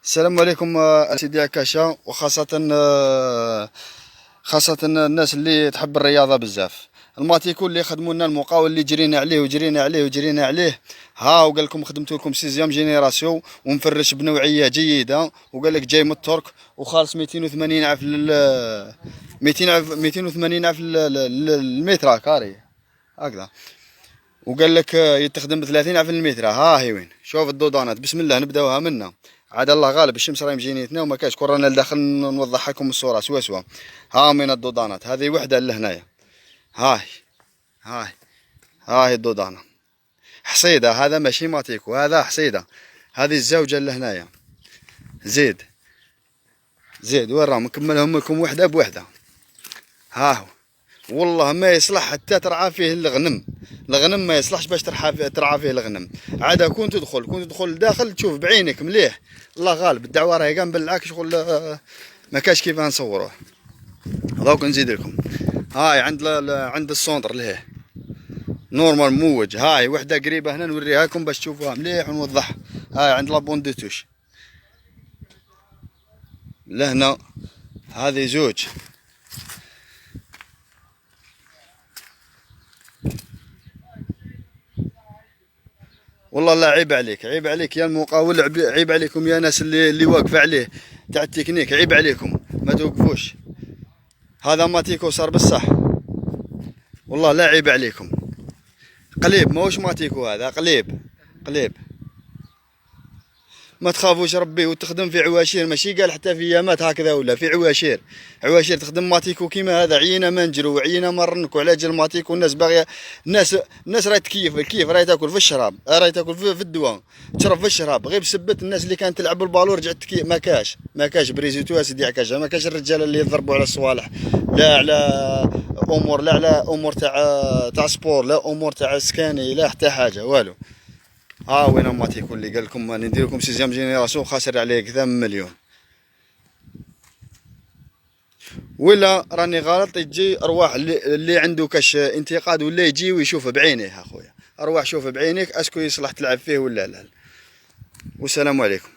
السلام عليكم سيدي عكاشة، وخاصة خاصة الناس اللي تحب الرياضة بزاف. الماتيكو اللي خدموا لنا المقاول اللي جرينا عليه وجرينا عليه وجرينا عليه، ها وقال لكم خدمت لكم سيزيام جينيراسيون ومفرش بنوعية جيدة، وقال لك جاي من الترك وخالص 280 عف 280 عف المتر كاري هكذا، وقال لك يتخدم ب 30 عفن المتر. ها هي وين، شوف الدودانات بسم الله نبداوها منا. عاد الله غالب الشمس راهي مجينيتنا وما كاش كورونا لداخل نوضح لكم الصوره سوا سوا. ها من الدودانات هذه وحده لهنايا، هاي هاي هاي الدودانه حصيده، هذا ماشي ماتيكو هذا حصيده. هذه الزوجه لهنايا، زيد زيد وين راهم نكملهم لكم وحده بوحده. ها هو والله ما يصلح حتى ترعى فيه الغنم، الغنم ما يصلحش باش ترعى فيه الغنم. عاد كون تدخل لداخل تشوف بعينك مليح. الله غالب الدعوه راهي كاع بالعكس شغل ما كاش كيف نصوروه. دوك نزيد لكم هاي عند السونتر لهيه نورمال موج. هاي وحده قريبه هنا نوريها لكم باش تشوفوها مليح ونوضحها. هاي عند لابون دو توش لهنا، هذه زوج. والله لا عيب عليك، عيب عليك يا المقاول، عيب عليكم يا ناس اللي واقفه عليه تاع التكنيك، عيب عليكم ما توقفوش. هذا ماتيكو صار بالصح، والله لا عيب عليكم. قليب ماهوش ماتيكو، هذا قليب قليب. ما تخافوش ربي، وتخدم في عواشير ماشي قال حتى في يامات هكذا، ولا في عواشير. عواشير تخدم ماتيكو كيما هذا. عينا ما نجرو وعينا ما نرنكو على جال ماتيكو. الناس باغيه، الناس راهي تكيف الكيف، راهي تاكل في الشراب، راهي تاكل في الدواء، تشرب في الشراب. غير بسبت الناس اللي كانت تلعب بالبالور رجعت تكيف. ما كاش بريزيتو سيدي عكاشه، ما كاش الرجال اللي يضربوا على الصوالح، لا على امور، لا على امور تاع سبور، لا امور تاع سكاني، لا حتى حاجه والو. ها وين ماتيكو اللي قال لكم ندير لكم سيزيام جينيراسيون خاسر عليه كذا مليون. ولا راني غلط تجي ارواح اللي عنده كاش انتقاد ولا يجي ويشوف بعينيه. اخويا ارواح شوف بعينيك اسكو يصلح تلعب فيه ولا لا. والسلام عليكم.